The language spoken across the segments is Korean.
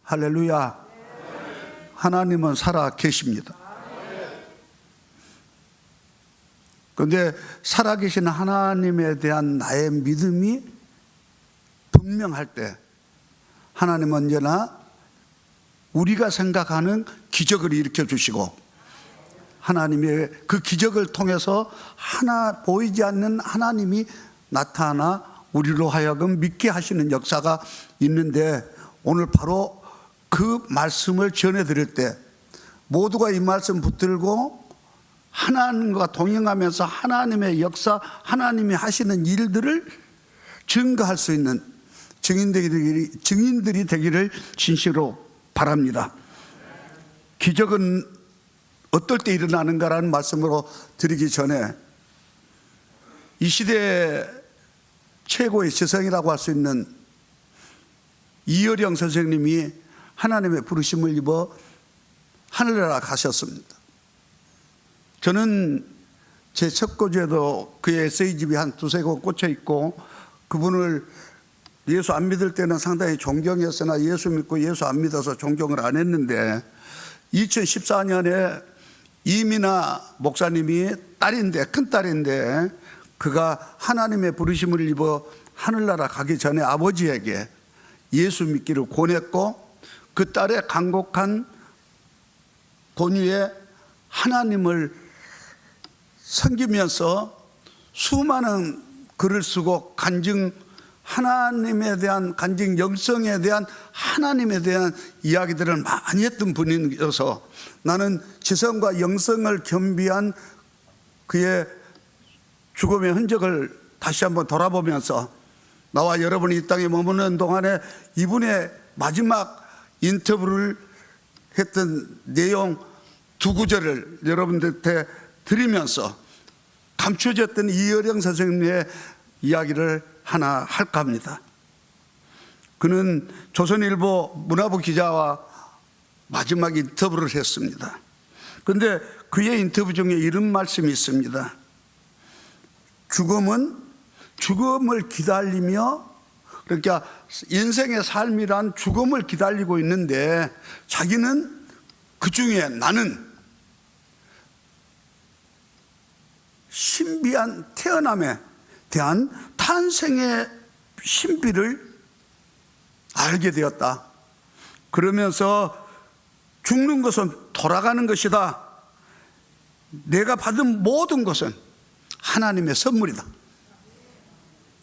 할렐루야. 하나님은 살아 계십니다. 그런데 살아계신 하나님에 대한 나의 믿음이 분명할 때 하나님은 언제나 우리가 생각하는 기적을 일으켜 주시고 하나님의 그 기적을 통해서 보이지 않는 하나님이 나타나 우리로 하여금 믿게 하시는 역사가 있는데, 오늘 바로 그 말씀을 전해드릴 때 모두가 이 말씀 붙들고 하나님과 동행하면서 하나님의 역사, 하나님이 하시는 일들을 증거할 수 있는 증인들이 되기를 진실로 바랍니다. 기적은 어떨 때 일어나는가라는 말씀으로 드리기 전에 이 시대의 최고의 지성이라고 할 수 있는 이어령 선생님이 하나님의 부르심을 입어 하늘나라 가셨습니다. 저는 제 첫 고지에도 그의 에세이집이 한 두세 권 꽂혀 있고, 그분을 예수 안 믿을 때는 상당히 존경했으나 예수 믿고 예수 안 믿어서 존경을 안 했는데, 2014년에 이민아 목사님이 큰딸인데 그가 하나님의 부르심을 입어 하늘나라 가기 전에 아버지에게 예수 믿기를 권했고, 그 딸의 간곡한 권유에 하나님을 섬기면서 수많은 글을 쓰고 하나님에 대한 영성에 대한 하나님에 대한 이야기들을 많이 했던 분이어서 나는 지성과 영성을 겸비한 그의 죽음의 흔적을 다시 한번 돌아보면서 나와 여러분이 이 땅에 머무는 동안에 이분의 마지막 인터뷰를 했던 내용 두 구절을 여러분들한테 드리면서 감춰졌던 이어령 선생님의 이야기를 하나 할까 합니다. 그는 조선일보 문화부 기자와 마지막 인터뷰를 했습니다. 그런데 그의 인터뷰 중에 이런 말씀이 있습니다. 죽음을 기다리며, 그러니까 인생의 삶이란 죽음을 기다리고 있는데 자기는 그 중에 나는 신비한 태어남에 대한 탄생의 신비를 알게 되었다. 그러면서 죽는 것은 돌아가는 것이다. 내가 받은 모든 것은 하나님의 선물이다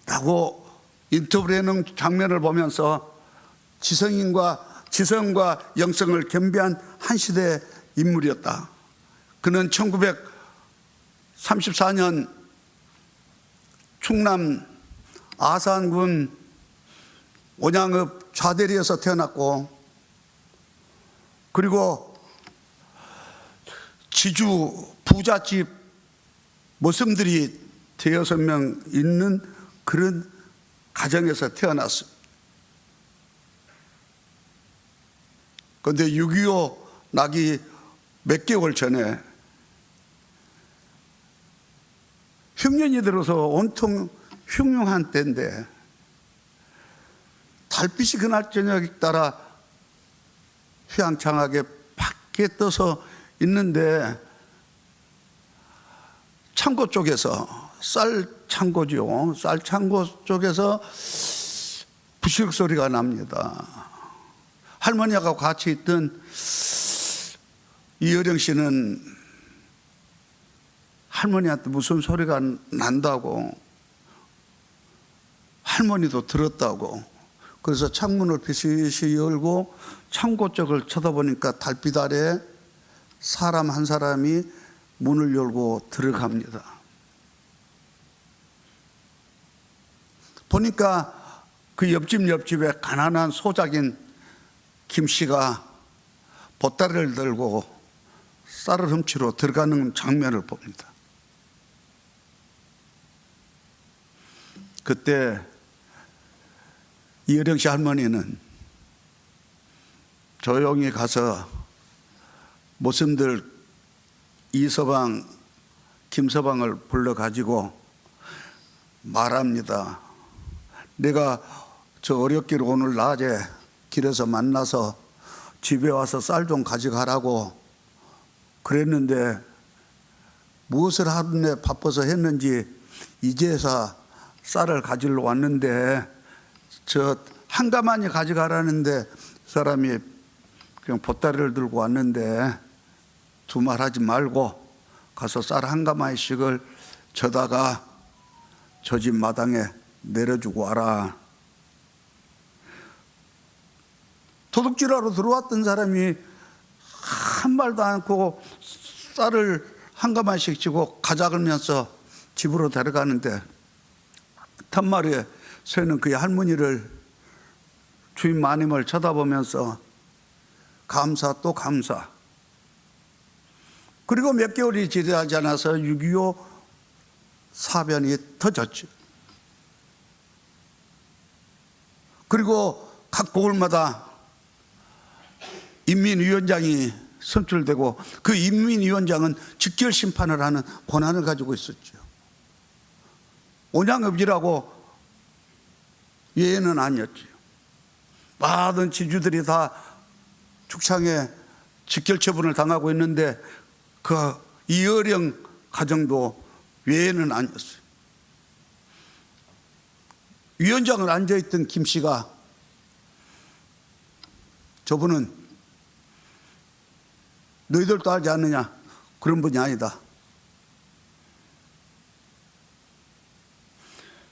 라고 인터뷰를 해놓은 장면을 보면서 지성과 영성을 겸비한 한 시대의 인물이었다. 그는 1934년 충남 아산군 온양읍 좌대리에서 태어났고, 그리고 지주 부잣집 모성들이 대여섯 명 있는 그런 가정에서 태어났습니다. 그런데 6.25 나기 몇 개월 전에 흉년이 들어서 온통 흉흉한 때인데 달빛이 그날 저녁에 따라 휘황창하게 밖에 떠서 있는데 창고 쪽에서 쌀 창고 쪽에서 부시럭 소리가 납니다. 할머니하고 같이 있던 이어령 씨는 할머니한테 무슨 소리가 난다고, 할머니도 들었다고, 그래서 창문을 비시시 열고 창고 쪽을 쳐다보니까 달빛 아래 사람 한 사람이 문을 열고 들어갑니다. 보니까 그 옆집에 가난한 소작인 김 씨가 보따리를 들고 쌀을 훔치러 들어가는 장면을 봅니다. 그때 이어령 씨 할머니는 조용히 가서 모습들 이서방, 김서방을 불러가지고 말합니다. 내가 저 어렵기로 오늘 낮에 길에서 만나서 집에 와서 쌀 좀 가져가라고 그랬는데 무엇을 하루에 바빠서 했는지 이제서 쌀을 가지러 왔는데 저 한 가마니 가져가라는데 사람이 그냥 보따리를 들고 왔는데 두말하지 말고 가서 쌀 한 가마니씩을 저다가 저 집 마당에 내려주고 와라. 도둑질하러 들어왔던 사람이 한 말도 않고 쌀을 한 가마씩 쥐고 가져가면서 집으로 데려가는데 툇마루에 서는 그의 할머니를 주인 마님을 쳐다보면서 감사 또 감사. 그리고 몇 개월이 지나지 않아서 6.25 사변이 터졌죠. 그리고 각 고을마다 인민위원장이 선출되고 그 인민위원장은 직결 심판을 하는 권한을 가지고 있었죠. 온양읍이라고 예외는 아니었죠. 많은 지주들이 다 축창에 직결 처분을 당하고 있는데 그 이어령 가정도 외에는 아니었어요. 위원장을 앉아있던 김 씨가 저분은 너희들도 알지 않느냐? 그런 분이 아니다.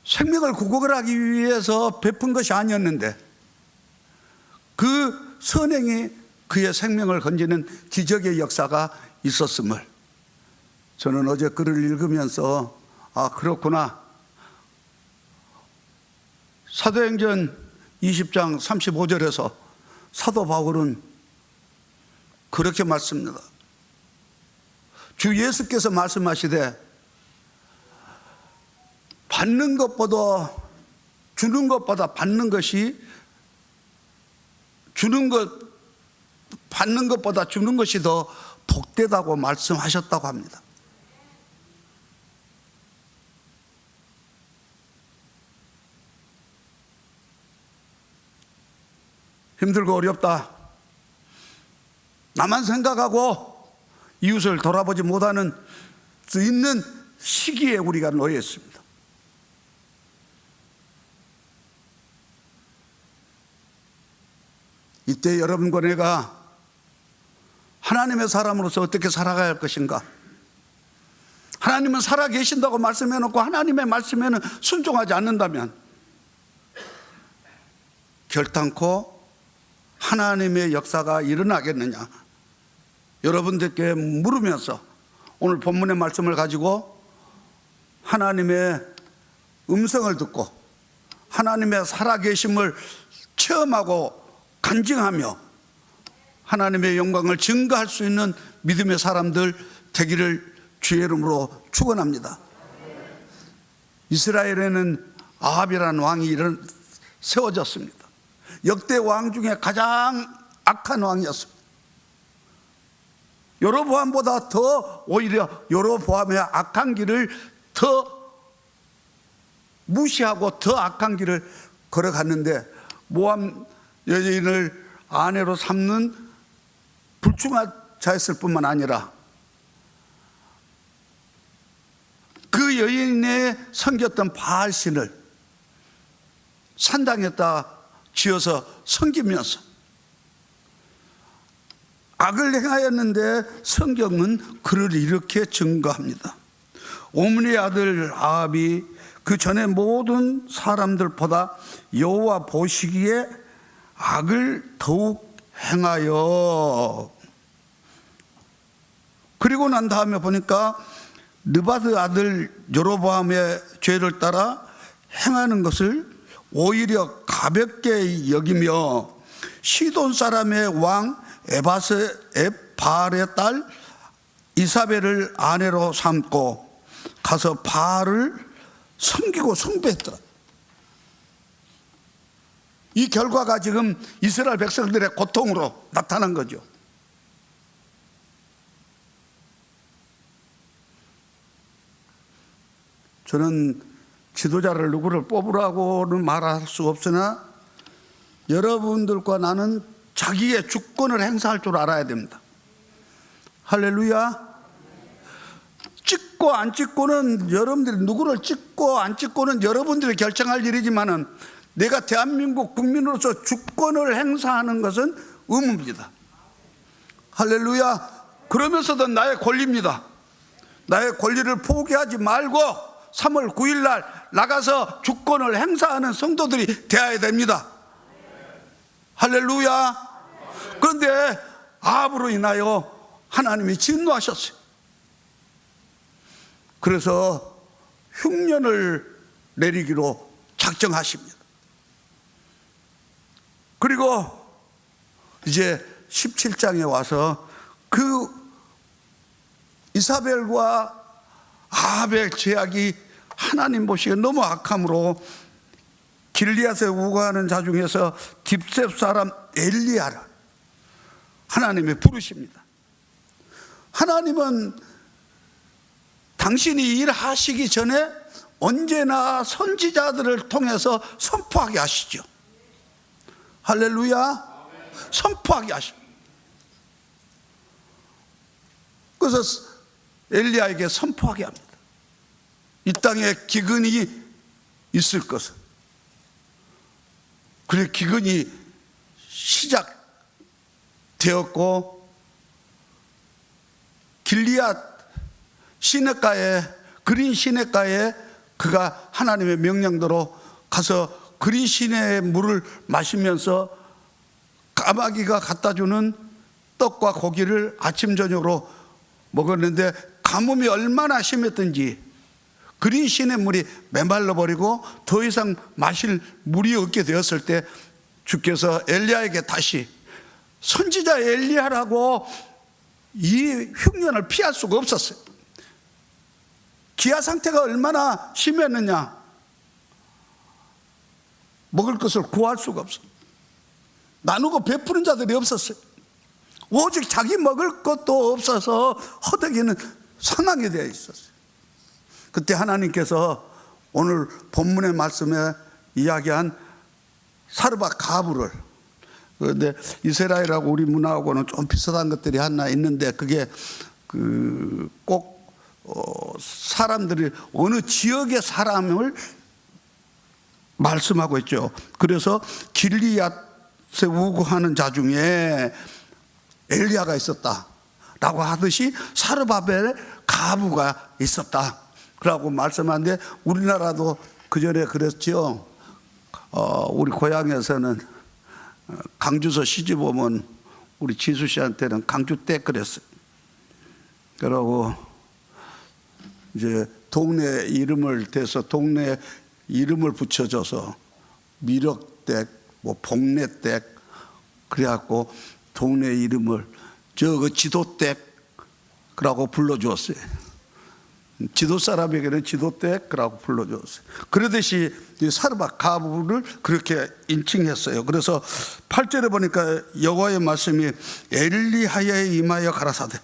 생명을 구국을 하기 위해서 베푼 것이 아니었는데 그 선행이 그의 생명을 건지는 기적의 역사가 있었음을 저는 어제 글을 읽으면서 아 그렇구나. 사도행전 20장 35절에서 사도 바울은 그렇게 말씀합니다. 주 예수께서 말씀하시되 받는 것보다 주는 것보다 받는 것이 받는 것보다 주는 것이 더 복되다고 말씀하셨다고 합니다. 힘들고 어렵다. 나만 생각하고 이웃을 돌아보지 못하는 수 있는 시기에 우리가 놓여 있습니다. 이때 여러분과 내가 하나님의 사람으로서 어떻게 살아가야 할 것인가? 하나님은 살아계신다고 말씀해놓고 하나님의 말씀에는 순종하지 않는다면 결단코 하나님의 역사가 일어나겠느냐? 여러분들께 물으면서 오늘 본문의 말씀을 가지고 하나님의 음성을 듣고 하나님의 살아계심을 체험하고 간증하며 하나님의 영광을 증거할 수 있는 믿음의 사람들 되기를 주의 이름으로 축원합니다. 이스라엘에는 아합이라는 왕이 세워졌습니다. 역대 왕 중에 가장 악한 왕이었습니다. 여로보암보다 더 오히려 여로보암의 악한 길을 더 무시하고 더 악한 길을 걸어갔는데 모함 여인을 아내로 삼는 불충하자였을 뿐만 아니라 그 여인의 섬겼던 바알신을 산당에다 지어서 섬기면서 악을 행하였는데 성경은 그를 이렇게 증거합니다. 오므리의 아들 아합이 그 전에 모든 사람들보다 여호와 보시기에 악을 더욱 행하여 그리고 난 다음에 보니까 느바드 아들 여로보암의 죄를 따라 행하는 것을 오히려 가볍게 여기며 시돈 사람의 왕 바알의 딸 이사벨을 아내로 삼고 가서 바알을 섬기고 숭배했더라. 이 결과가 지금 이스라엘 백성들의 고통으로 나타난 거죠. 저는 지도자를 누구를 뽑으라고는 말할 수 없으나 여러분들과 나는 자기의 주권을 행사할 줄 알아야 됩니다. 할렐루야. 찍고 안 찍고는 여러분들이, 누구를 찍고 안 찍고는 여러분들이 결정할 일이지만은 내가 대한민국 국민으로서 주권을 행사하는 것은 의무입니다. 할렐루야. 그러면서도 나의 권리입니다. 나의 권리를 포기하지 말고 3월 9일 날 나가서 주권을 행사하는 성도들이 되어야 됩니다. 할렐루야. 그런데 아합으로 인하여 하나님이 진노하셨어요. 그래서 흉년을 내리기로 작정하십니다. 그리고 이제 17장에 와서 그 이사벨과 아합의 죄악이 하나님 보시기에 너무 악함으로 길리앗에 우거하는 자 중에서 딥셉 사람 엘리야를 하나님이 부르십니다. 하나님은 당신이 일하시기 전에 언제나 선지자들을 통해서 선포하게 하시죠. 할렐루야. 선포하게 하십니다. 그래서 엘리야에게 선포하게 합니다. 이 땅에 기근이 있을 것을. 그래, 기근이 시작되었고 길리앗 시냇가에, 그린 시냇가에 그가 하나님의 명령대로 가서 그린 시내의 물을 마시면서 까마귀가 갖다주는 떡과 고기를 아침 저녁으로 먹었는데 가뭄이 얼마나 심했던지 그린 시내 물이 메말라 버리고 더 이상 마실 물이 없게 되었을 때 주께서 엘리야에게 다시, 선지자 엘리야라고 이 흉년을 피할 수가 없었어요. 기아 상태가 얼마나 심했느냐. 먹을 것을 구할 수가 없어요. 나누고 베푸는 자들이 없었어요. 오직 자기 먹을 것도 없어서 허덕이는 상황이 되어 있었어요. 그때 하나님께서 오늘 본문의 말씀에 이야기한 사르밧 가브를, 그런데 이스라엘하고 우리 문화하고는 좀 비슷한 것들이 하나 있는데 그게 꼭 사람들이 어느 지역의 사람을 말씀하고 있죠. 그래서 길리앗에 우거하는 자 중에 엘리야가 있었다라고 하듯이 사르밧의 가부가 있었다 라고 말씀하는데, 우리나라도 그전에 그랬죠. 우리 고향에서는 강주서 시집 오면 우리 지수 씨한테는 강주댁 그랬어요. 그러고 이제 동네 이름을 대서 동네 이름을 붙여줘서 미륵댁, 뭐 복내댁 그래갖고 동네 이름을 저 지도댁이라고 불러주었어요. 지도 사람에게는 지도댁이라고 불러주었어요. 그러듯이 사르밧 가부를 그렇게 인칭했어요. 그래서 8절에 보니까 여호와의 말씀이 엘리야에 임하여 가라사대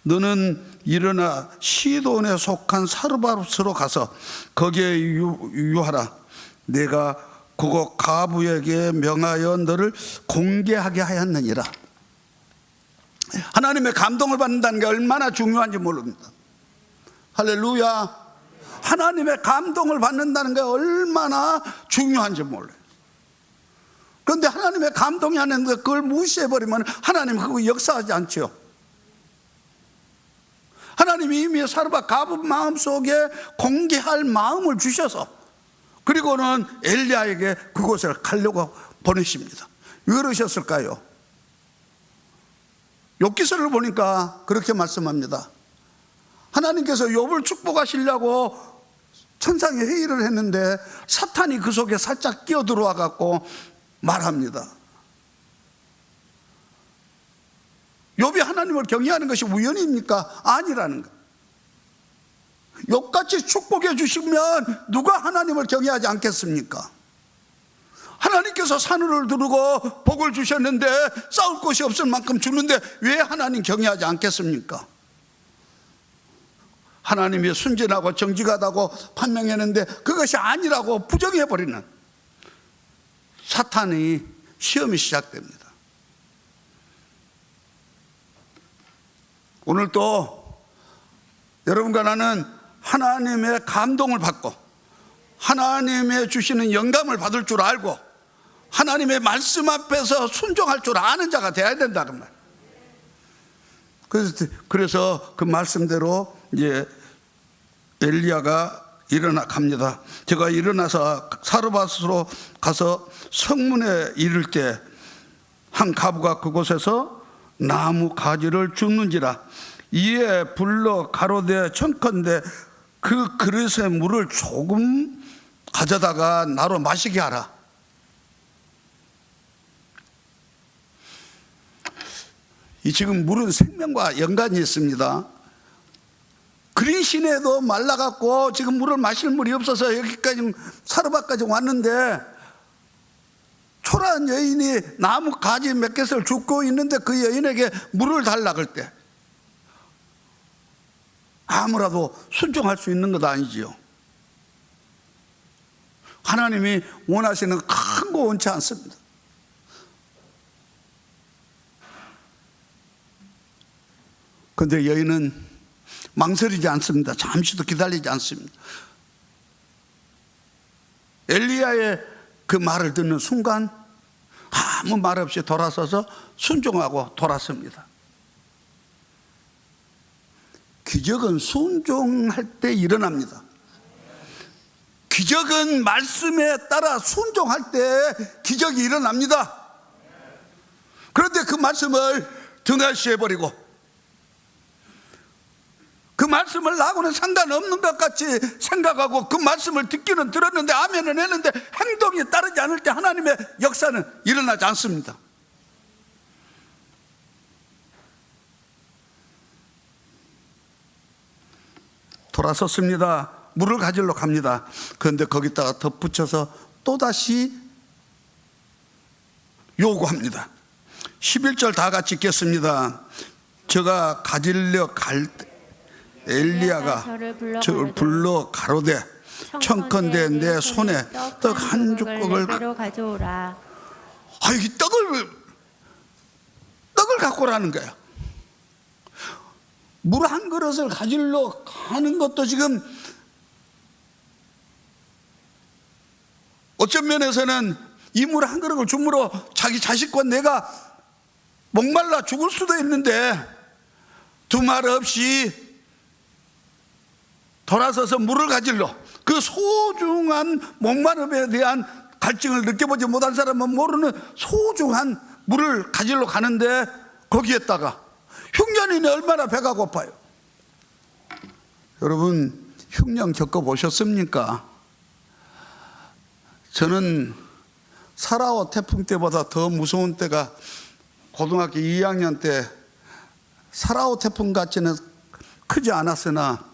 너는 일어나 시돈에 속한 사르밧으로 가서 거기에 유하라. 내가 그곳 가부에게 명하여 너를 공개하게 하였느니라. 하나님의 감동을 받는다는 게 얼마나 중요한지 모릅니다. 할렐루야. 하나님의 감동을 받는다는 게 얼마나 중요한지 몰라요. 그런데 하나님의 감동이 하는데 그걸 무시해버리면 하나님은 그거 역사하지 않죠. 하나님이 이미 사르밧 가부 마음속에 공개할 마음을 주셔서, 그리고는 엘리야에게 그곳을 가려고 보내십니다. 왜 그러셨을까요? 욥기서를 보니까 그렇게 말씀합니다. 하나님께서 욥을 축복하시려고 천상에 회의를 했는데 사탄이 그 속에 살짝 끼어들어와 갖고 말합니다. 욥이 하나님을 경외하는 것이 우연입니까? 아니라는 것. 욥같이 축복해 주시면 누가 하나님을 경외하지 않겠습니까? 하나님께서 산을 두르고 복을 주셨는데 싸울 곳이 없을 만큼 주는데 왜 하나님 경외하지 않겠습니까? 하나님이 순진하고 정직하다고 판명했는데 그것이 오늘 또 여러분과 나는 하나님의 감동을 받고 하나님의 주시는 영감을 받을 줄 알고 하나님의 말씀 앞에서 순종할 줄 아는 자가 되어야 된다 그 말. 그래서 그 말씀대로 이제 엘리야가 일어나 갑니다. 제가 일어나서 사르밧으로 가서 성문에 이를 때 한 과부가 그곳에서 나무 가지를 줍는지라. 이에 불러 가로되 청컨대 그 그릇에 물을 조금 가져다가 나로 마시게 하라. 이 지금 물은 생명과 연관이 있습니다. 그린 시내도 말라갖고 지금 물을 마실 물이 없어서 여기까지 사르밧까지 왔는데 초라한 여인이 나무 가지 몇 개를 줍고 있는데 그 여인에게 물을 달라 그럴 때 아무라도 순종할 수 있는 것 아니지요. 하나님이 원하시는 큰 거 원치 않습니다. 그런데 여인은 망설이지 않습니다. 잠시도 기다리지 않습니다. 엘리야의 그 말을 듣는 순간 아무 말 없이 돌아서서 순종하고 돌았습니다. 기적은 순종할 때 일어납니다. 기적은 말씀에 따라 순종할 때 기적이 일어납니다. 그런데 그 말씀을 등한시해버리고 그 말씀을 나하고는 상관없는 것 같이 생각하고 그 말씀을 듣기는 들었는데 아멘은 했는데 행동이 따르지 않을 때 하나님의 역사는 일어나지 않습니다. 돌아섰습니다. 물을 가지러 갑니다. 그런데 거기다가 덧붙여서 또다시 요구합니다. 11절 다 같이 읽겠습니다. 제가 가지려 갈 때 엘리야가 저를 불러 가로되 청컨대 내 손에 떡 한 조각을 가져오라. 이 떡을 갖고 오라는 거예요. 물 한 그릇을 가지러 가는 것도 지금 어쩐 면에서는 이 물 한 그릇을 줌으로 자기 자식과 내가 목말라 죽을 수도 있는데 두말 없이 돌아서서 물을 가지러, 그 소중한 목마름에 대한 갈증을 느껴보지 못한 사람은 모르는 소중한 물을 가지러 가는데 거기에다가 흉년이니 얼마나 배가 고파요. 여러분 흉년 겪어보셨습니까? 저는 사라오 태풍 때보다 더 무서운 때가 고등학교 2학년 때 사라오 태풍 같지는 크지 않았으나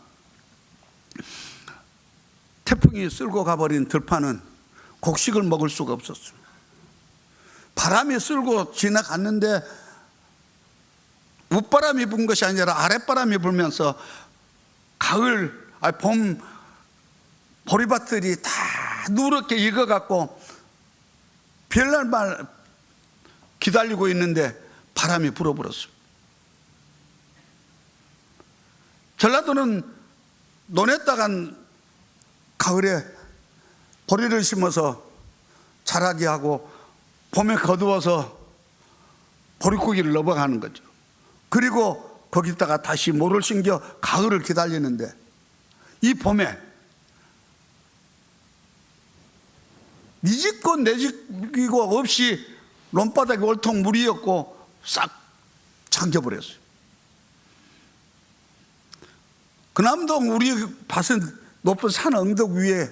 태풍이 쓸고 가버린 들판은 곡식을 먹을 수가 없었어요. 바람이 쓸고 지나갔는데 웃바람이 분 것이 아니라 아랫바람이 불면서 봄 보리밭들이 다 누렇게 익어갖고 별날만 기다리고 있는데 바람이 불어버렸어요. 전라도는 논에다간 가을에 보리를 심어서 자라게 하고 봄에 거두어서 보릿고기를 넘어가는 거죠. 그리고 거기다가 다시 모를 심겨 가을을 기다리는데 이 봄에 네 집고 내 집이고 없이 논바닥에 올통 물이었고 싹 잠겨버렸어요. 그남동 우리 밭은 높은 산 언덕 위에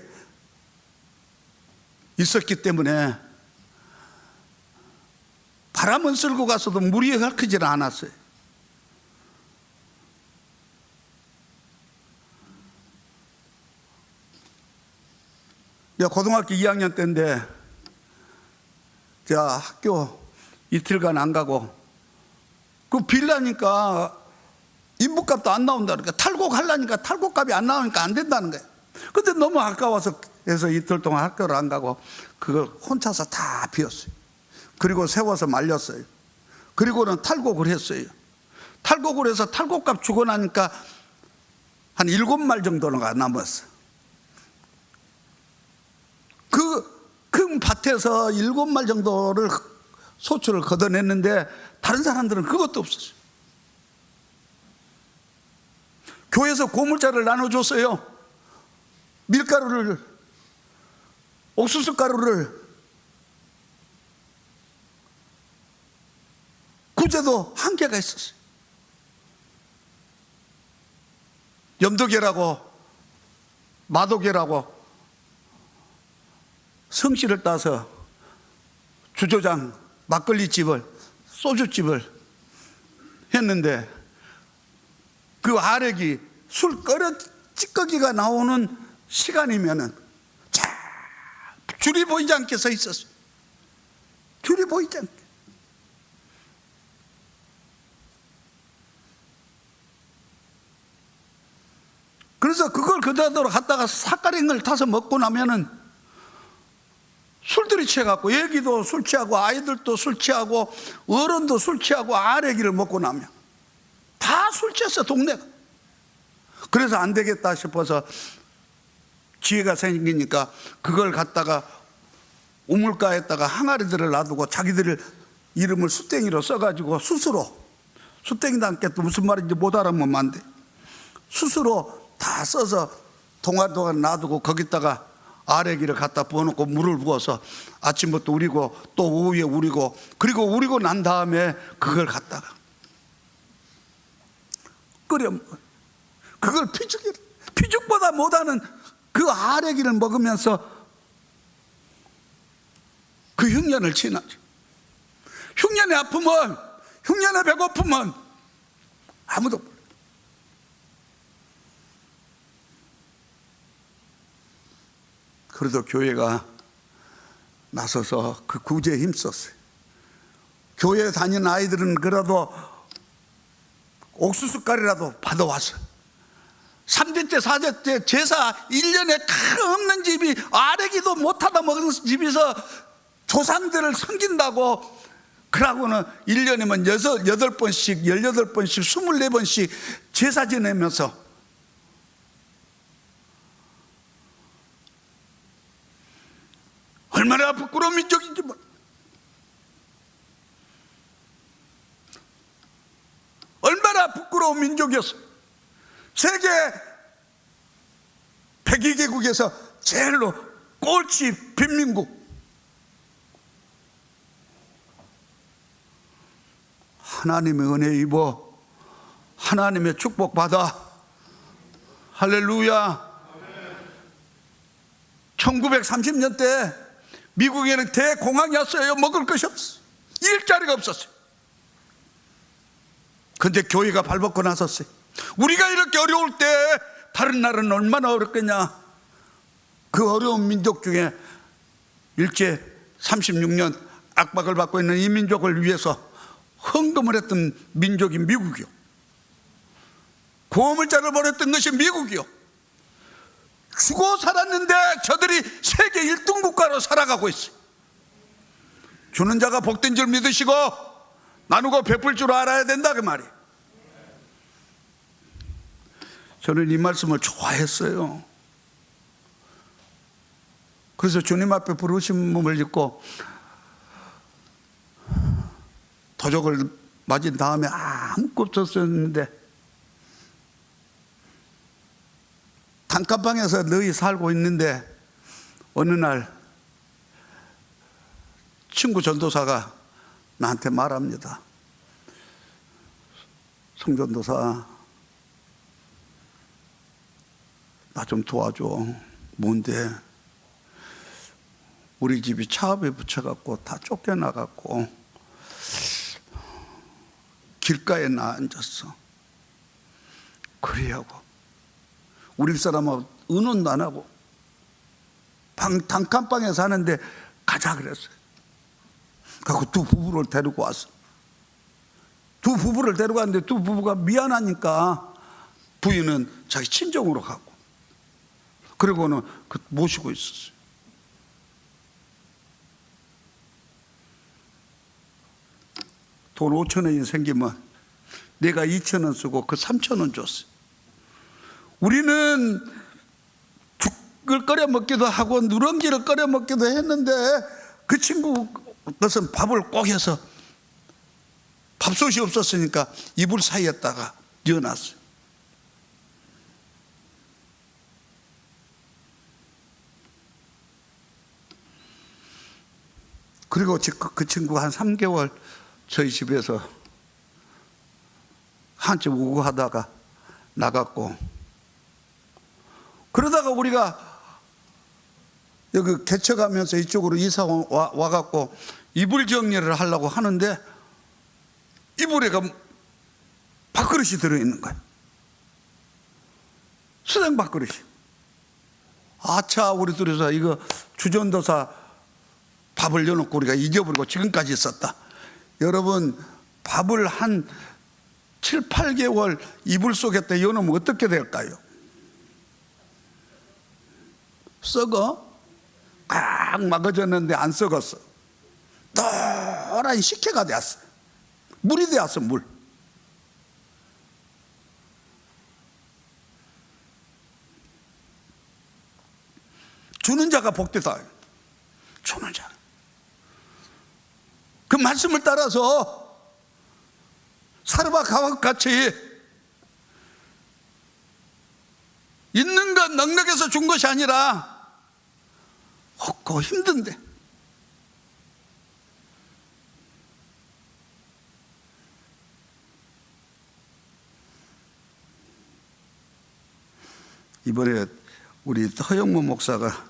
있었기 때문에 바람은 쓸고 가서도 물이 헐크질 않았어요. 내가 고등학교 2학년 때인데 제가 학교 이틀간 안 가고 그 빌라니까 인부값도 안 나온다. 그러니까 탈곡하려니까 탈곡값이 안 나오니까 안 된다는 거예요. 근데 너무 아까워서 해서 이틀 동안 학교를 안 가고 그걸 혼자서 다 비웠어요. 그리고 세워서 말렸어요. 그리고는 탈곡을 했어요. 탈곡을 해서 탈곡값 주고 나니까 한 7마리 정도가 남았어. 그 밭에서 7마리 정도를 소출을 걷어냈는데 다른 사람들은 그것도 없었어요. 교회에서 고물자를 나눠줬어요. 밀가루를, 옥수수 가루를, 구제도 한계가 있었어요. 염도계라고 마도계라고 성씨를 따서 주조장 막걸리집을, 소주집을 했는데 그 아렉이 술 찌꺼기가 나오는 시간이면은 자 줄이 보이지 않게 서 있었어요. 줄이 보이지 않게. 그래서 그걸 그대로 갖다가 사카린을 타서 먹고 나면은 술들이 취해갖고, 애기도 술 취하고 아이들도 술 취하고 어른도 술 취하고 아래기를 먹고 나면 다 술 취했어, 동네가. 그래서 안 되겠다 싶어서 지혜가 생기니까 그걸 갖다가 우물가에다가 항아리들을 놔두고 자기들 이름을 수땡이로 써가지고 스스로, 수땡이도 않겠다 무슨 말인지 못 알아보면 안 돼, 스스로 다 써서 동아동안 놔두고 거기다가 아래기를 갖다 부어놓고 물을 부어서 아침부터 우리고 또 오후에 우리고, 그리고 우리고 난 다음에 그걸 갖다가 끓여 먹어요. 그걸 피죽보다 못하는 그 아래기를 먹으면서 그 흉년을 지나죠. 흉년의 아픔은, 흉년의 배고픔은 아무도 몰라요. 그래도 교회가 나서서 그 구제에 힘썼어요. 교회에 다니는 아이들은 그래도 옥수수가루라도 받아왔어요. 3대째 4대째 제사 1년에 없는 집이, 아래기도 못하다 먹은 집에서 조상들을 섬긴다고, 그러고는 1년이면 8번씩 18번씩 24번씩 제사 지내면서 얼마나 부끄러운 민족인지 몰라. 얼마나 부끄러운 민족이었어요. 세계 102개국에서 제일로 꼴찌 빈민국. 하나님의 은혜 입어 하나님의 축복 받아. 할렐루야. 1930년대 미국에는 대공황이었어요. 먹을 것이 없어, 일자리가 없었어요. 근데 교회가 발벗고 나섰어요. 우리가 이렇게 어려울 때 다른 나라는 얼마나 어렵겠냐. 그 어려운 민족 중에 일제 36년 압박을 받고 있는 이 민족을 위해서 헌금을 했던 민족이 미국이요. 고물자를 보냈던 것이 미국이요. 죽어 살았는데 저들이 세계 1등 국가로 살아가고 있어요. 주는 자가 복된 줄 믿으시고 나누고 베풀 줄 알아야 된다, 그 말이에요. 저는 이 말씀을 좋아했어요. 그래서 주님 앞에 부르심을 입고 도적을 맞은 다음에 아무것도 없었는데 단칸방에서 너희 살고 있는데 어느 날 친구 전도사가 나한테 말합니다. 성전도사, 나 좀 도와줘. 뭔데? 우리 집이 차압에 붙여갖고 다 쫓겨나갖고 길가에 나 앉았어. 그래하고 우리 집사람하고 의논도 안 하고 단칸방에 사는데 가자 그랬어요. 그래서 두 부부를 데리고 왔어. 두 부부를 데리고 왔는데 두 부부가 미안하니까 부인은 자기 친정으로 가고, 그리고는 모시고 있었어요. 돈 5,000원이 생기면 내가 2,000원 쓰고 그 3,000원 줬어요. 우리는 죽을 끓여 먹기도 하고 누룽지를 끓여 먹기도 했는데 그 친구 것은 밥을 꼭 해서 밥솥이 없었으니까 이불 사이에다가 넣어놨어요. 그리고 그 친구가 한 3개월 저희 집에서 한참 우고하다가 나갔고, 그러다가 우리가 여기 개척하면서 이쪽으로 이사 와갖고 이불 정리를 하려고 하는데 이불에 밥그릇이 들어있는 거예요. 수냉 밥그릇이. 아차, 우리 둘이서 이거 주전도사 밥을 넣어놓고 우리가 잊어버리고 지금까지 있었다. 여러분, 밥을 한 7, 8개월 이불 속에다 넣어놓으면 어떻게 될까요? 썩어? 꽉 막아졌는데 안 썩었어. 노란 식혜가 되었어. 물이 되었어, 물. 주는 자가 복되다. 주는 자. 그 말씀을 따라서 사르바 가와같이 있는 것 넉넉해서 준 것이 아니라 없고 힘든데 이번에 우리 허영무 목사가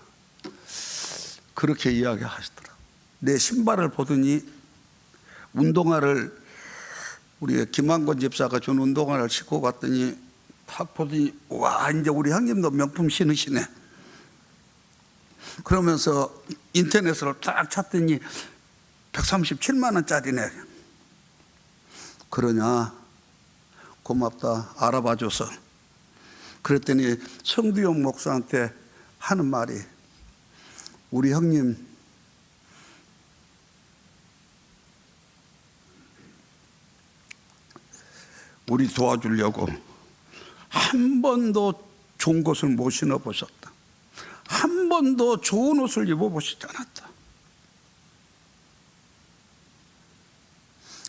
그렇게 이야기하시더라. 내 신발을 보더니 운동화를 우리 김한권 집사가 준 운동화를 신고 갔더니 탁 보더니 와, 이제 우리 형님도 명품 신으시네. 그러면서 인터넷으로 딱 찾더니 137만 원짜리네. 그러냐? 고맙다, 알아봐줘서. 그랬더니 성두용 목사한테 하는 말이, 우리 형님 우리 도와주려고 한 번도 좋은 것을 못 신어보셨다. 한 번도 좋은 옷을 입어보시지 않았다.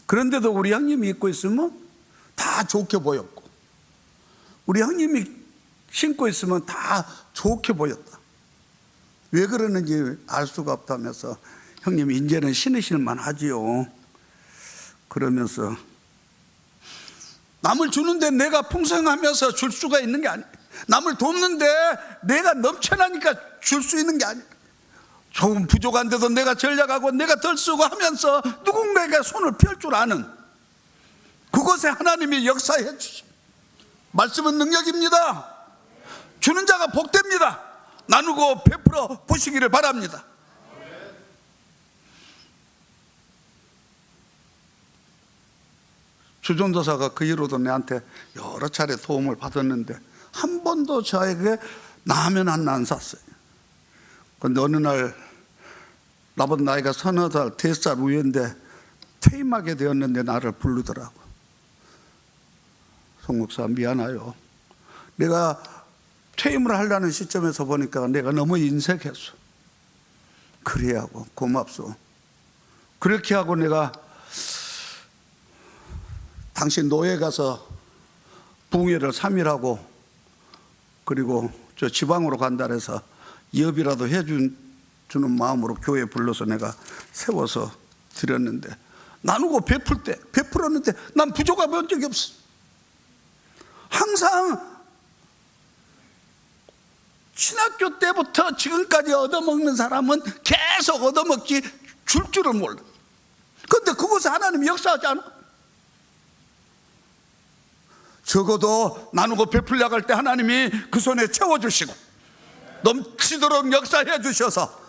그런데도 우리 형님이 입고 있으면 다 좋게 보였고, 우리 형님이 신고 있으면 다 좋게 보였다. 왜 그러는지 알 수가 없다면서, 형님 이제는 신으실 만하지요. 그러면서 남을 주는데 내가 풍성하면서 줄 수가 있는 게 아니에요. 남을 돕는데 내가 넘쳐나니까 줄 수 있는 게 아니에요. 조금 부족한데도 내가 전략하고 내가 덜 쓰고 하면서 누군가에게 손을 펼 줄 아는 그곳에 하나님이 역사해 주십니다. 말씀은 능력입니다. 주는 자가 복됩니다. 나누고 베풀어 보시기를 바랍니다. 주전도사가 그 이후로도 내한테 여러 차례 도움을 받았는데 한 번도 저에게 라면 하나 안 샀어요. 그런데 어느 날 나보다 나이가 서너 살, 3살 위인데 퇴임하게 되었는데 나를 부르더라고. 송 목사 미안해요. 내가 퇴임을 하려는 시점에서 보니까 내가 너무 인색했어. 그래 하고 고맙소. 그렇게 하고 내가 당신 노예 가서 붕회를 3일 하고 그리고 저 지방으로 간다 해서 이업이라도 해주는 마음으로 교회에 불러서 내가 세워서 드렸는데, 나누고 베풀었는데 난 부족해 본 적이 없어. 항상 신학교 때부터 지금까지 얻어먹는 사람은 계속 얻어먹지 줄 줄은 몰라. 그런데 그곳에 하나님이 역사하지 않아. 적어도 나누고 베풀려고 할 때 하나님이 그 손에 채워주시고 넘치도록 역사해 주셔서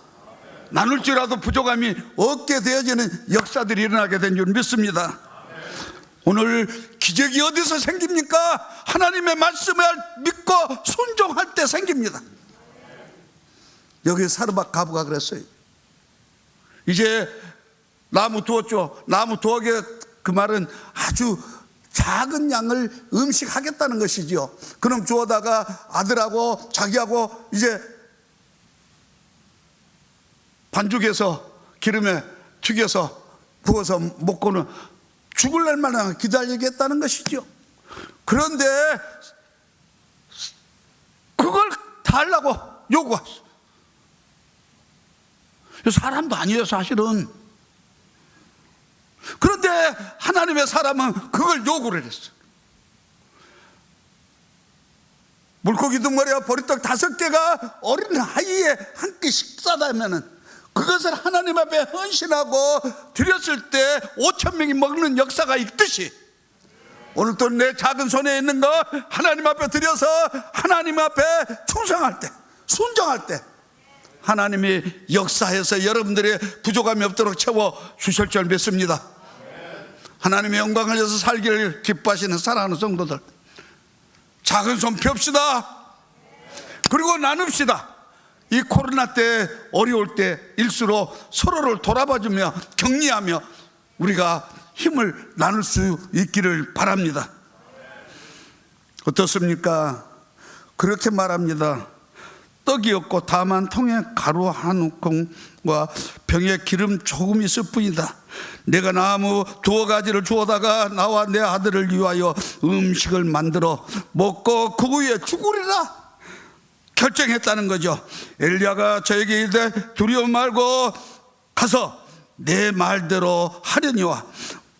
나눌지라도 부족함이 없게 되어지는 역사들이 일어나게 된 줄 믿습니다. 오늘 기적이 어디서 생깁니까? 하나님의 말씀을 믿고 순종할 때 생깁니다. 여기 사르밧 가부가 그랬어요. 이제 나무 두었죠. 나무 두어게 그 말은 아주 작은 양을 음식하겠다는 것이지요. 그럼 주어다가 아들하고 자기하고 이제 반죽해서 기름에 튀겨서 구워서 먹고는 죽을 날마다 기다리겠다는 것이죠. 그런데 그걸 달라고 요구하셨어요. 사람도 아니에요, 사실은. 그런데 하나님의 사람은 그걸 요구를 했어요. 물고기 둥어리와 보리떡 5개가 어린 아이의 한 끼 식사다면은 그것을 하나님 앞에 헌신하고 드렸을 때 5,000명이 먹는 역사가 있듯이, 오늘도 내 작은 손에 있는 거 하나님 앞에 드려서 하나님 앞에 충성할 때, 순종할 때 하나님이 역사해서 여러분들의 부족함이 없도록 채워주실 줄 믿습니다. 하나님의 영광을 위해서 살기를 기뻐하시는 사랑하는 성도들, 작은 손 펴읍시다. 그리고 나눕시다. 이 코로나 때, 어려울 때일수록 서로를 돌아봐주며 격려하며 우리가 힘을 나눌 수 있기를 바랍니다. 어떻습니까? 그렇게 말합니다. 떡이 없고 다만 통에 가루 한 움큼과 병에 기름 조금 있을 뿐이다. 내가 나무 2가지를 주어다가 나와 내 아들을 위하여 음식을 만들어 먹고 그 후에 죽으리라 결정했다는 거죠. 엘리야가 저에게 이르되 두려워 말고 가서 내 말대로 하려니와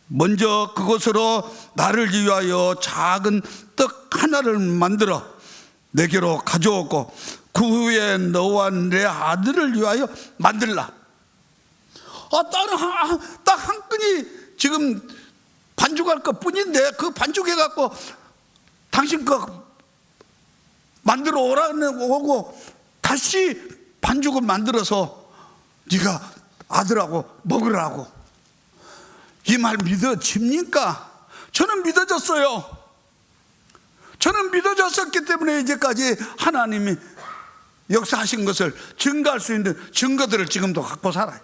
먼저 그것으로 나를 위하여 작은 떡 하나를 만들어 내게로 가져오고 그 후에 너와 내 아들을 위하여 만들라. 딱 한 끈이 지금 반죽할 것 뿐인데 그 반죽해갖고 당신 거 만들어 오라고 다시 반죽을 만들어서 네가 아들하고 먹으라고. 이 말 믿어집니까? 저는 믿어졌어요. 저는 믿어졌었기 때문에 이제까지 하나님이 역사하신 것을 증거할 수 있는 증거들을 지금도 갖고 살아요.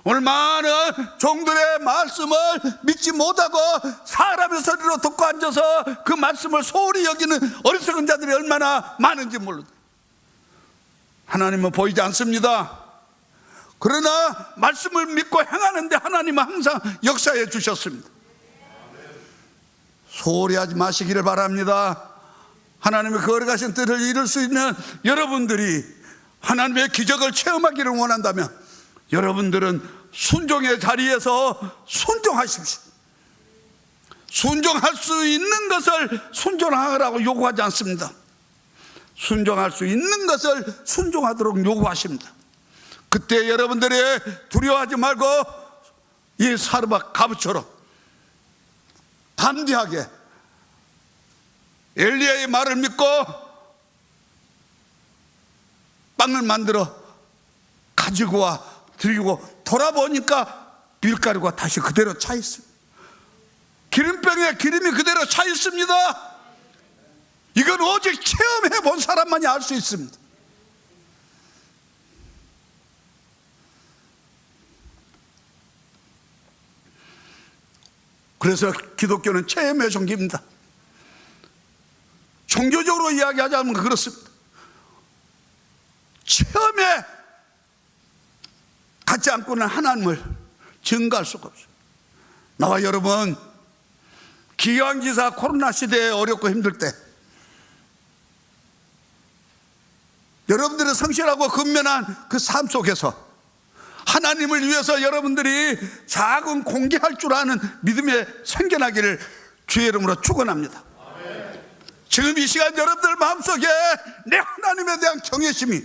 오늘 많은 종들의 말씀을 믿지 못하고 사람의 소리로 듣고 앉아서 그 말씀을 소홀히 여기는 어리석은 자들이 얼마나 많은지 몰라요. 하나님은 보이지 않습니다. 그러나 말씀을 믿고 행하는데 하나님은 항상 역사해 주셨습니다. 소홀히 하지 마시기를 바랍니다. 하나님의 거룩하신 뜻을 이룰 수 있는 여러분들이 하나님의 기적을 체험하기를 원한다면 여러분들은 순종의 자리에서 순종하십시오. 순종할 수 있는 것을 순종하라고 요구하지 않습니다. 순종할 수 있는 것을 순종하도록 요구하십니다. 그때 여러분들이 두려워하지 말고 이 사르밧 가부처럼 담대하게 엘리야의 말을 믿고 빵을 만들어 가지고 와 드리고 돌아보니까 밀가루가 다시 그대로 차 있습니다. 기름병에 기름이 그대로 차 있습니다. 이건 오직 체험해 본 사람만이 알 수 있습니다. 그래서 기독교는 체험의 종교입니다. 종교적으로 이야기하자면 그렇습니다. 체험에 갖지 않고는 하나님을 증거할 수가 없어요. 나와 여러분, 기왕지사 코로나 시대에 어렵고 힘들 때 여러분들의 성실하고 근면한 그 삶 속에서 하나님을 위해서 여러분들이 작은 공개할 줄 아는 믿음에 생겨나기를 주의 이름으로 축원합니다. 지금 이 시간 여러분들 마음속에 내 하나님에 대한 경외심이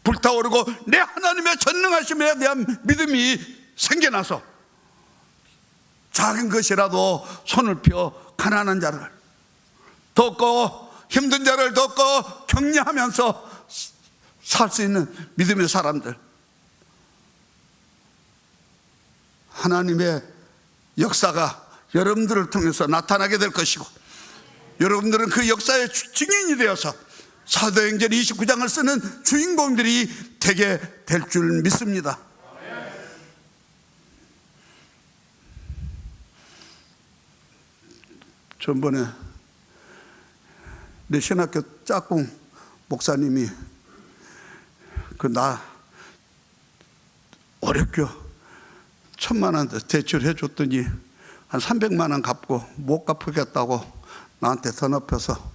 불타오르고 내 하나님의 전능하심에 대한 믿음이 생겨나서 작은 것이라도 손을 펴 가난한 자를 돕고 힘든 자를 돕고 격려하면서 살 수 있는 믿음의 사람들, 하나님의 역사가 여러분들을 통해서 나타나게 될 것이고 여러분들은 그 역사의 증인이 되어서 사도행전 29장을 쓰는 주인공들이 되게 될 줄 믿습니다. 전번에 내 신학교 짝꿍 목사님이 나 어렵게 1,000만 원 대출해 줬더니 한 300만 원 갚고 못 갚겠다고 나한테 더 높여서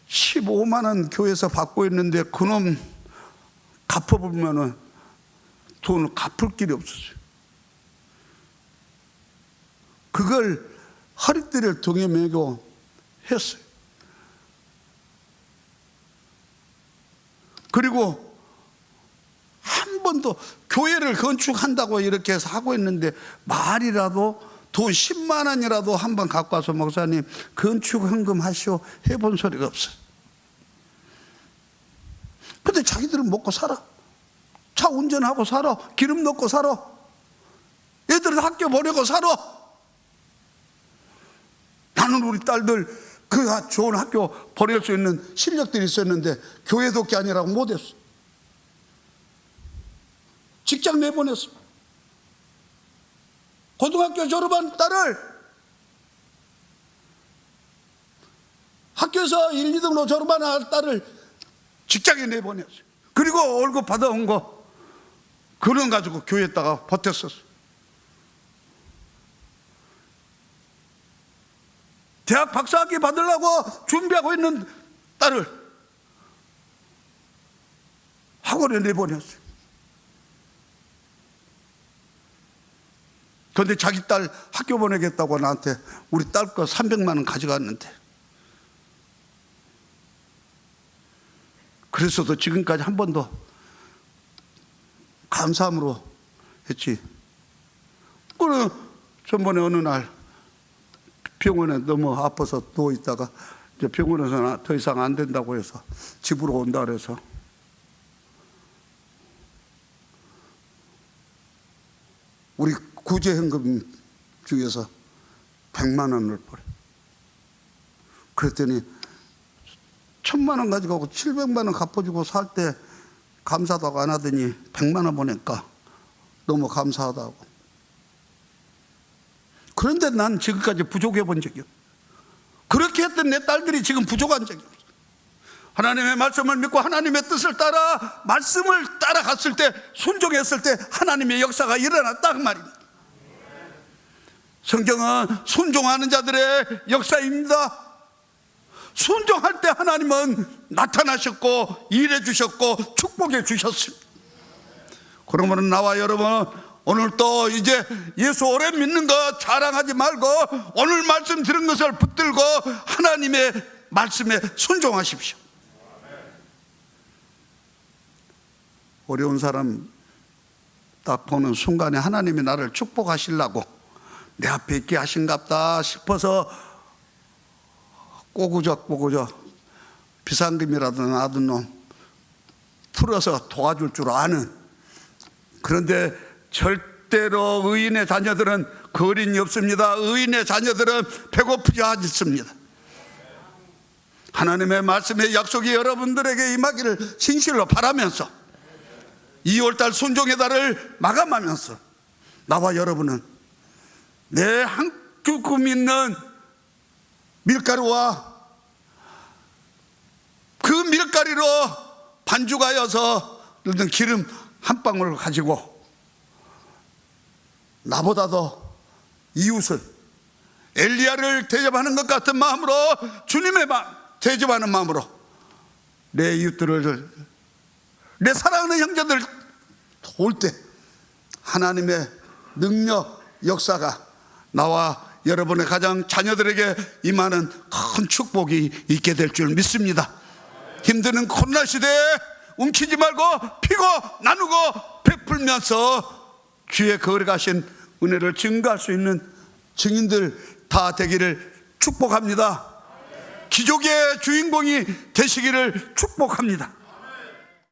15만 원 교회에서 받고 있는데 그놈 갚아보면은 돈을 갚을 길이 없었어요. 그걸 허리띠를 등에 메고 했어요. 그리고 한 번도 교회를 건축한다고 이렇게 해서 하고 있는데 말이라도 돈 10만 원이라도 한 번 갖고 와서 목사님 건축 헌금 하시오 해본 소리가 없어요. 근데 자기들은 먹고 살아. 차 운전하고 살아. 기름 넣고 살아. 애들은 학교 보내고 살아. 나는 우리 딸들 그 좋은 학교 보낼 수 있는 실력들이 있었는데 교회 돕기 아니라고 못했어. 직장 내보냈어. 고등학교 졸업한 딸을 학교에서 1, 2등으로 졸업한 딸을 직장에 내보냈어요. 그리고 월급 받아온 거 그런 가지고 교회에다가 버텼었어. 대학 박사학위 받으려고 준비하고 있는 딸을 학원에 내보냈어요. 그런데 자기 딸 학교 보내겠다고 나한테 우리 딸 거 300만 원 가져갔는데, 그래서도 지금까지 한 번도 감사함으로 했지. 그래 전번에 어느 날 병원에 너무 아파서 누워 있다가 이제 병원에서 더 이상 안 된다고 해서 집으로 온다 그래서 우리 구제현금 중에서 100만 원을 보내. 그랬더니 1,000만 원 가지고 700만 원 갚아주고 살 때 감사하다고 안 하더니 100만 원 보니까 너무 감사하다고. 그런데 난 지금까지 부족해 본 적이 없어. 그렇게 했던 내 딸들이 지금 부족한 적이 없어. 하나님의 말씀을 믿고 하나님의 뜻을 따라 말씀을 따라갔을 때, 순종했을 때 하나님의 역사가 일어났다 그 말입니다. 성경은 순종하는 자들의 역사입니다. 순종할 때 하나님은 나타나셨고 일해 주셨고 축복해 주셨습니다. 그러면 나와 여러분 오늘 또 이제 예수 오래 믿는 거 자랑하지 말고 오늘 말씀 들은 것을 붙들고 하나님의 말씀에 순종하십시오. 어려운 사람 딱 보는 순간에 하나님이 나를 축복하시려고 내 앞에 있게 하신갑다 싶어서 꼬구적 비상금이라도 놔둔 놈 풀어서 도와줄 줄 아는, 그런데 절대로 의인의 자녀들은 거린이 없습니다. 의인의 자녀들은 배고프지 않습니다. 하나님의 말씀의 약속이 여러분들에게 임하기를 진실로 바라면서 2월달 순종의 달을 마감하면서 나와 여러분은 내 한 줌 있는 밀가루와 그 밀가루로 반죽하여서 기름 한 방울 가지고 나보다도 이웃을 엘리야를 대접하는 것 같은 마음으로 주님의 대접하는 마음으로 내 이웃들을, 내 사랑하는 형제들 도울 때 하나님의 능력 역사가 나와 여러분의 가정 자녀들에게 임하는 큰 축복이 있게 될 줄 믿습니다. 힘드는 코로나 시대에 움키지 말고 피고 나누고 베풀면서 주의 거룩하신 은혜를 증거할 수 있는 증인들 다 되기를 축복합니다. 기적의 주인공이 되시기를 축복합니다.